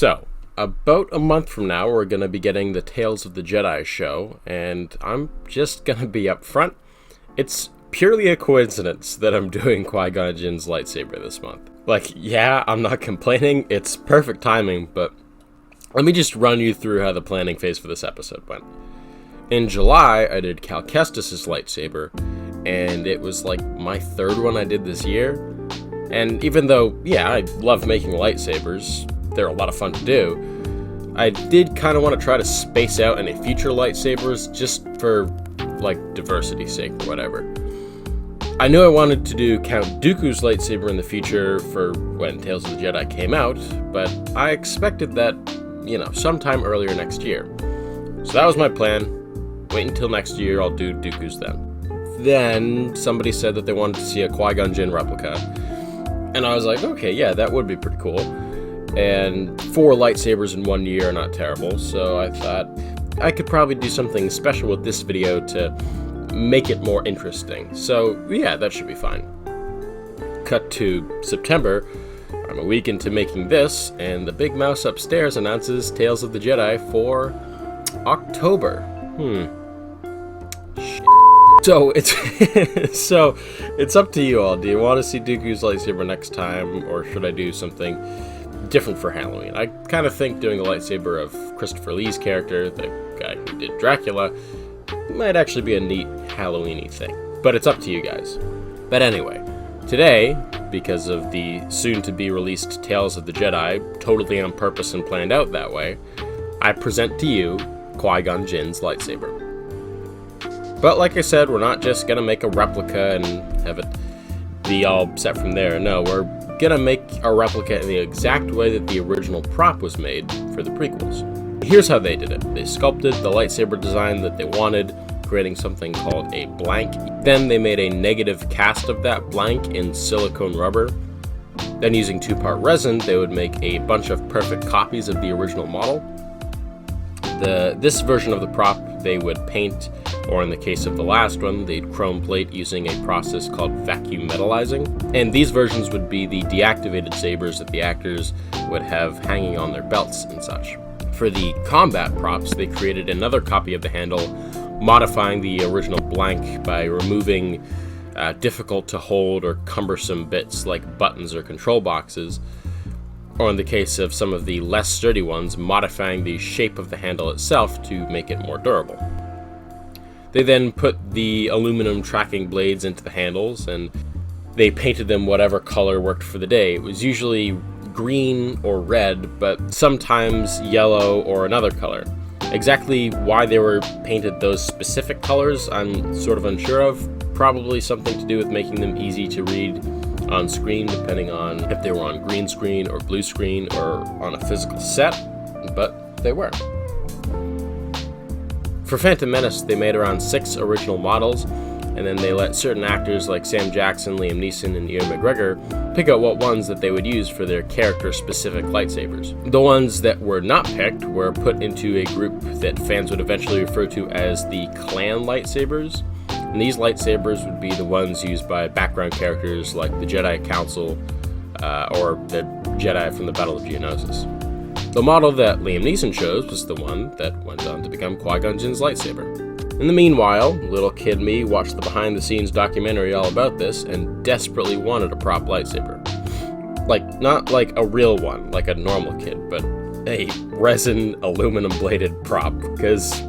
So, about a month from now, we're going to be getting the Tales of the Jedi show, and I'm just going to be up front. It's purely a coincidence that I'm doing Qui-Gon Jinn's lightsaber this month. Like, yeah, I'm not complaining, it's perfect timing, but let me just run you through how the planning phase for this episode went. In July, I did Cal Kestis' lightsaber, and it was like my third one I did this year. And even though, yeah, I love making lightsabers, they're a lot of fun to do, I did kind of want to try to space out any future lightsabers just for, like, diversity's sake or whatever. I knew I wanted to do Count Dooku's lightsaber in the future for when Tales of the Jedi came out, but I expected that, sometime earlier next year. So that was my plan. Wait until next year, I'll do Dooku's then. Then somebody said that they wanted to see a Qui-Gon Jinn replica, and I was like, okay, yeah, that would be pretty cool. And 4 lightsabers in 1 year are not terrible, so I thought I could probably do something special with this video to make it more interesting. So yeah, that should be fine. Cut to September. I'm a week into making this, and the big mouse upstairs announces Tales of the Jedi for October. So it's up to you all. Do you want to see Dooku's lightsaber next time, or should I do something different for Halloween? I kind of think doing the lightsaber of Christopher Lee's character, the guy who did Dracula, might actually be a neat Halloween-y thing. But it's up to you guys. But anyway, today, because of the soon-to-be-released Tales of the Jedi, totally on purpose and planned out that way, I present to you Qui-Gon Jinn's lightsaber. But like I said, we're not just gonna make a replica and have it be all set from there. No, we're gonna make a replica in the exact way that the original prop was made for the prequels. Here's how they did it. They sculpted the lightsaber design that they wanted, creating something called a blank. Then they made a negative cast of that blank in silicone rubber. Then using 2-part resin, they would make a bunch of perfect copies of the original model. This version of the prop they would paint, or in the case of the last one, they'd chrome plate using a process called vacuum metallizing. And these versions would be the deactivated sabers that the actors would have hanging on their belts and such. For the combat props, they created another copy of the handle, modifying the original blank by removing difficult to hold or cumbersome bits like buttons or control boxes, or in the case of some of the less sturdy ones, modifying the shape of the handle itself to make it more durable. They then put the aluminum tracking blades into the handles, and they painted them whatever color worked for the day. It was usually green or red, but sometimes yellow or another color. Exactly why they were painted those specific colors, I'm sort of unsure of. Probably something to do with making them easy to read on screen, depending on if they were on green screen or blue screen or on a physical set, but they were. For Phantom Menace, they made around 6 original models, and then they let certain actors like Sam Jackson, Liam Neeson, and Ewan McGregor pick out what ones that they would use for their character-specific lightsabers. The ones that were not picked were put into a group that fans would eventually refer to as the Clan lightsabers, and these lightsabers would be the ones used by background characters like the Jedi Council or the Jedi from the Battle of Geonosis. The model that Liam Neeson chose was the one that went on to become Qui-Gon Jinn's lightsaber. In the meanwhile, little kid me watched the behind-the-scenes documentary all about this and desperately wanted a prop lightsaber. Like, not like a real one, like a normal kid, but a resin aluminum-bladed prop, because,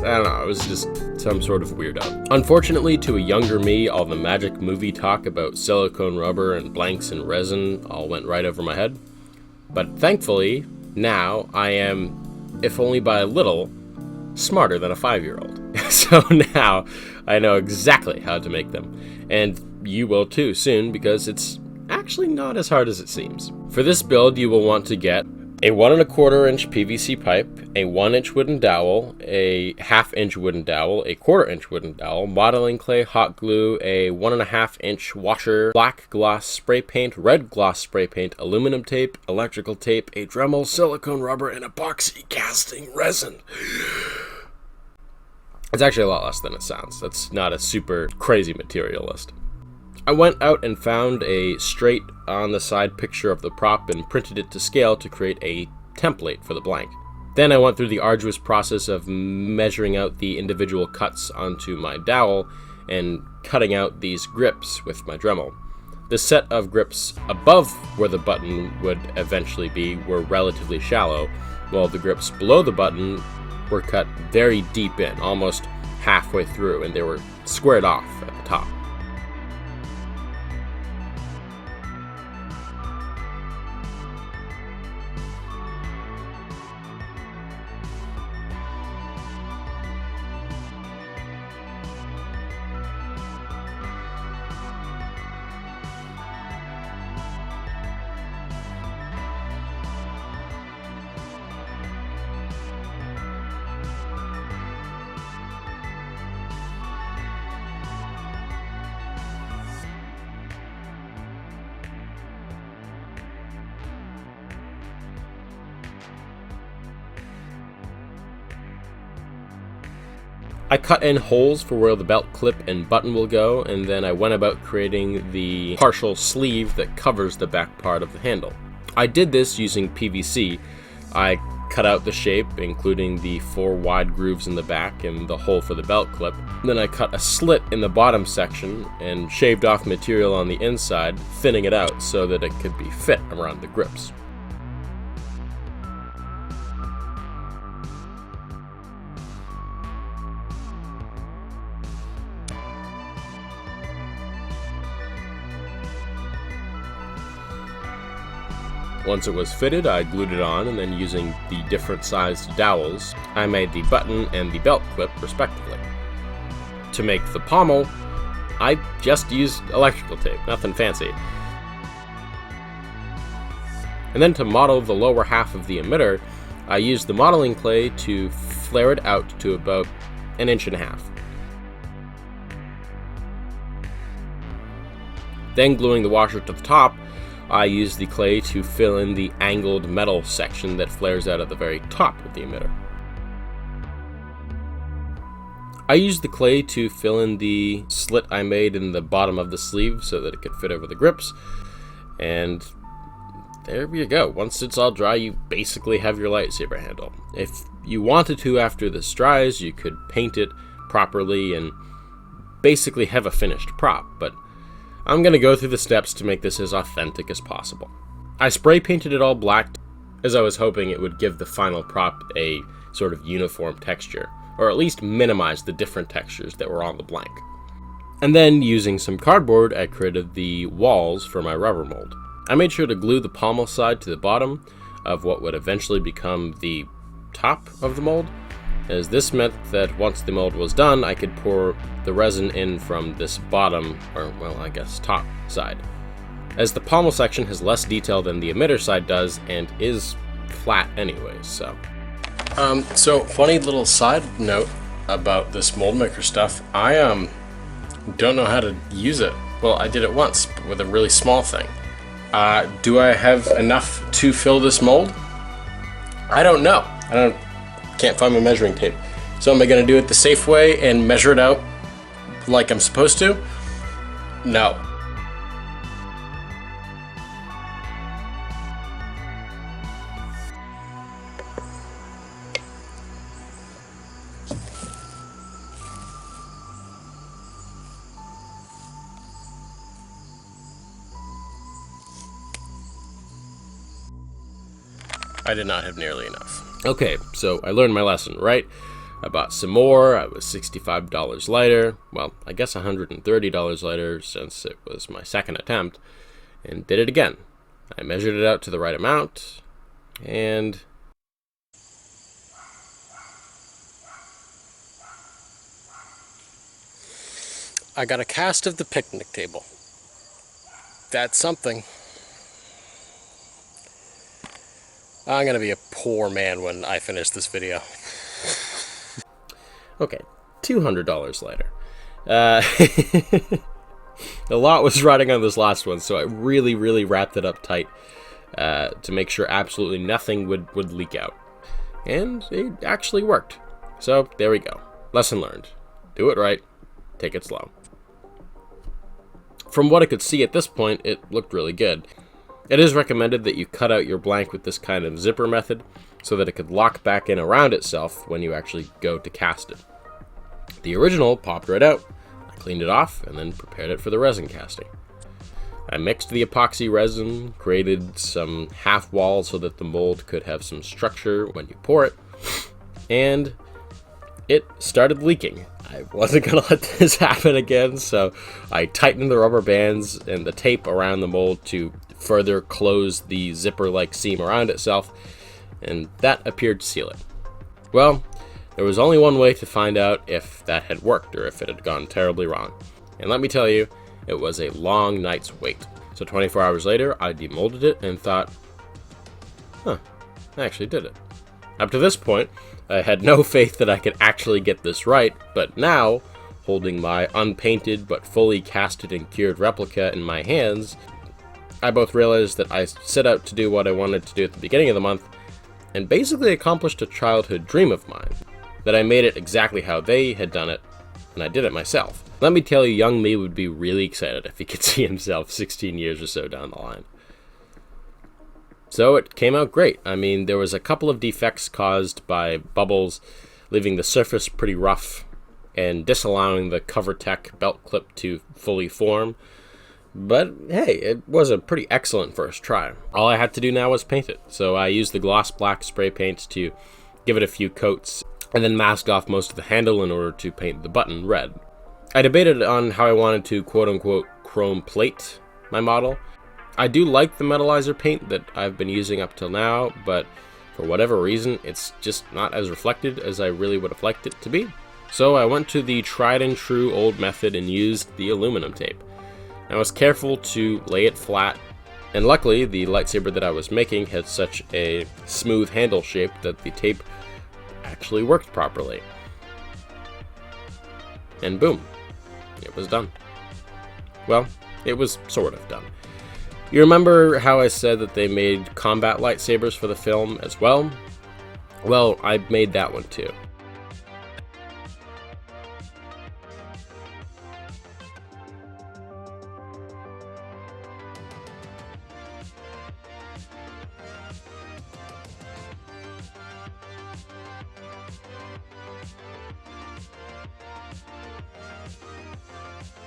I don't know, it was just some sort of weirdo. Unfortunately, to a younger me, all the magic movie talk about silicone rubber and blanks and resin all went right over my head. But thankfully, now I am, if only by a little, smarter than a 5-year-old. So now I know exactly how to make them. And you will too soon, because it's actually not as hard as it seems. For this build, you will want to get a 1 1/4 inch PVC pipe, a 1 inch wooden dowel, a 1/2 inch wooden dowel, a 1/4 inch wooden dowel, modeling clay, hot glue, a 1 1/2 inch washer, black gloss spray paint, red gloss spray paint, aluminum tape, electrical tape, a Dremel silicone rubber, and epoxy casting resin. It's actually a lot less than it sounds. That's not a super crazy material list. I went out and found a straight on the side picture of the prop and printed it to scale to create a template for the blank. Then I went through the arduous process of measuring out the individual cuts onto my dowel and cutting out these grips with my Dremel. The set of grips above where the button would eventually be were relatively shallow, while the grips below the button were cut very deep in, almost halfway through, and they were squared off at the top. I cut in holes for where the belt clip and button will go, and then I went about creating the partial sleeve that covers the back part of the handle. I did this using PVC. I cut out the shape, including the 4 wide grooves in the back and the hole for the belt clip. Then I cut a slit in the bottom section and shaved off material on the inside, thinning it out so that it could be fit around the grips. Once it was fitted, I glued it on, and then using the different sized dowels, I made the button and the belt clip respectively. To make the pommel, I just used electrical tape, nothing fancy. And then to model the lower half of the emitter, I used the modeling clay to flare it out to about 1.5 inches. Then gluing the washer to the top, I used the clay to fill in the angled metal section that flares out at the very top of the emitter. I used the clay to fill in the slit I made in the bottom of the sleeve so that it could fit over the grips, and there you go. Once it's all dry, you basically have your lightsaber handle. If you wanted to after this dries, you could paint it properly and basically have a finished prop, but I'm going to go through the steps to make this as authentic as possible. I spray painted it all black, as I was hoping it would give the final prop a sort of uniform texture, or at least minimize the different textures that were on the blank. And then, using some cardboard, I created the walls for my rubber mold. I made sure to glue the pommel side to the bottom of what would eventually become the top of the mold, as this meant that once the mold was done, I could pour the resin in from this bottom, or well, I guess top side. As the pommel section has less detail than the emitter side does, and is flat anyways, so. So funny little side note about this mold maker stuff, I don't know how to use it. Well, I did it once, but with a really small thing. Do I have enough to fill this mold? I don't know. Can't find my measuring tape. So am I going to do it the safe way and measure it out like I'm supposed to? No. I did not have nearly enough. Okay, so I learned my lesson, right? I bought some more. I was $65 lighter. Well, I guess $130 lighter since it was my second attempt, and did it again. I measured it out to the right amount, and I got a cast of the picnic table. That's something. I'm gonna be a poor man when I finish this video. Okay, $200 later. A lot was riding on this last one, so I really wrapped it up tight to make sure absolutely nothing would leak out. And it actually worked. So there we go. Lesson learned. Do it right, take it slow. From what I could see at this point, it looked really good. It is recommended that you cut out your blank with this kind of zipper method so that it could lock back in around itself when you actually go to cast it. The original popped right out. I cleaned it off and then prepared it for the resin casting. I mixed the epoxy resin, created some half walls so that the mold could have some structure when you pour it, and it started leaking. I wasn't going to let this happen again, so I tightened the rubber bands and the tape around the mold to further close the zipper-like seam around itself, and that appeared to seal it. Well, there was only one way to find out if that had worked or if it had gone terribly wrong. And let me tell you, it was a long night's wait. So 24 hours later, I demolded it and thought, I actually did it. Up to this point, I had no faith that I could actually get this right, but now, holding my unpainted but fully casted and cured replica in my hands, I both realized that I set out to do what I wanted to do at the beginning of the month, and basically accomplished a childhood dream of mine. That I made it exactly how they had done it, and I did it myself. Let me tell you, young me would be really excited if he could see himself 16 years or so down the line. So it came out great. I mean, there was a couple of defects caused by bubbles, leaving the surface pretty rough and disallowing the CoverTech belt clip to fully form. But hey, it was a pretty excellent first try. All I had to do now was paint it. So I used the gloss black spray paint to give it a few coats, and then masked off most of the handle in order to paint the button red. I debated on how I wanted to quote-unquote chrome plate my model. I do like the metallizer paint that I've been using up till now, but for whatever reason, it's just not as reflected as I really would have liked it to be. So I went to the tried and true old method and used the aluminum tape. I was careful to lay it flat, and luckily the lightsaber that I was making had such a smooth handle shape that the tape actually worked properly. And boom, it was done. Well, it was sort of done. You remember how I said that they made combat lightsabers for the film as well? Well, I made that one too.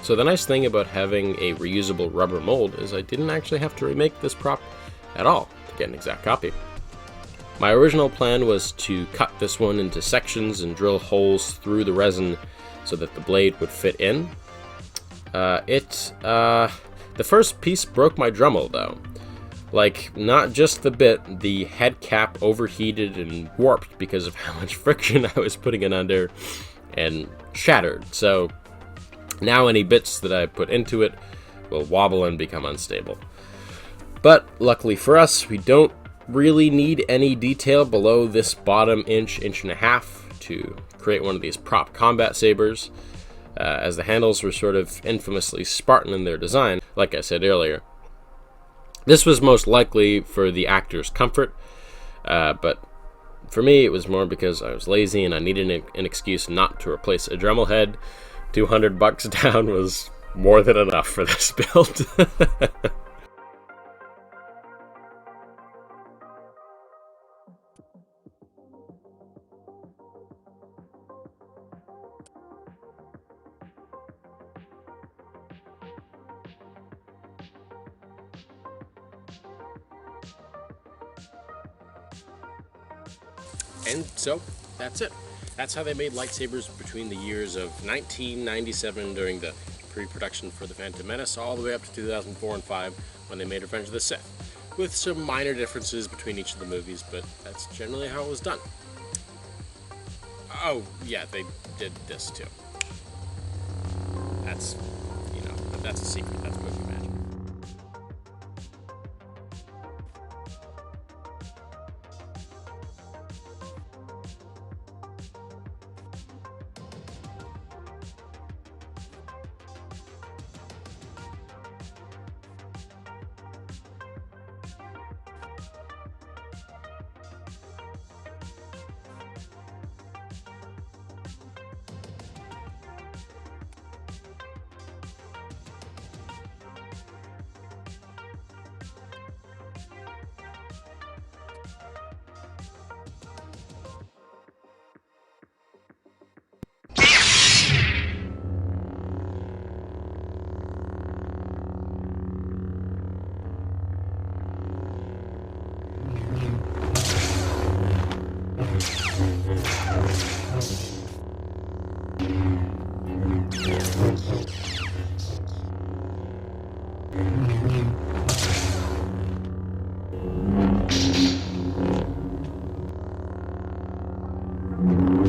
So the nice thing about having a reusable rubber mold is I didn't actually have to remake this prop at all to get an exact copy. My original plan was to cut this one into sections and drill holes through the resin so that the blade would fit in. The first piece broke my Dremel though. Like, not just the bit, the head cap overheated and warped because of how much friction I was putting it under, and shattered. So now any bits that I put into it will wobble and become unstable. But luckily for us, we don't really need any detail below this bottom inch and a half to create one of these prop combat sabers, as the handles were sort of infamously Spartan in their design, like I said earlier. This was most likely for the actor's comfort, but for me it was more because I was lazy and I needed an excuse not to replace a Dremel head. $200 down was more than enough for this build. And so, that's it. That's how they made lightsabers between the years of 1997 during the pre-production for The Phantom Menace all the way up to 2004 and 5 when they made Revenge of the Sith, with some minor differences between each of the movies, but that's generally how it was done. Oh, yeah, they did this too. That's, that's a secret. That's movie magic.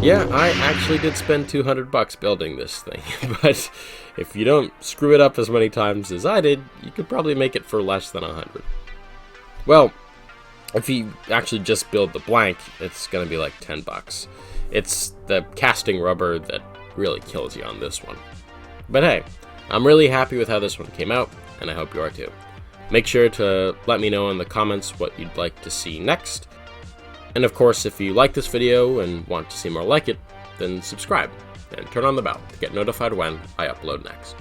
Yeah, I actually did spend 200 bucks building this thing, but if you don't screw it up as many times as I did, you could probably make it for less than 100. Well, if you actually just build the blank, it's going to be like 10 bucks. It's the casting rubber that really kills you on this one. But hey, I'm really happy with how this one came out, and I hope you are too. Make sure to let me know in the comments what you'd like to see next. And of course, if you like this video and want to see more like it, then subscribe and turn on the bell to get notified when I upload next.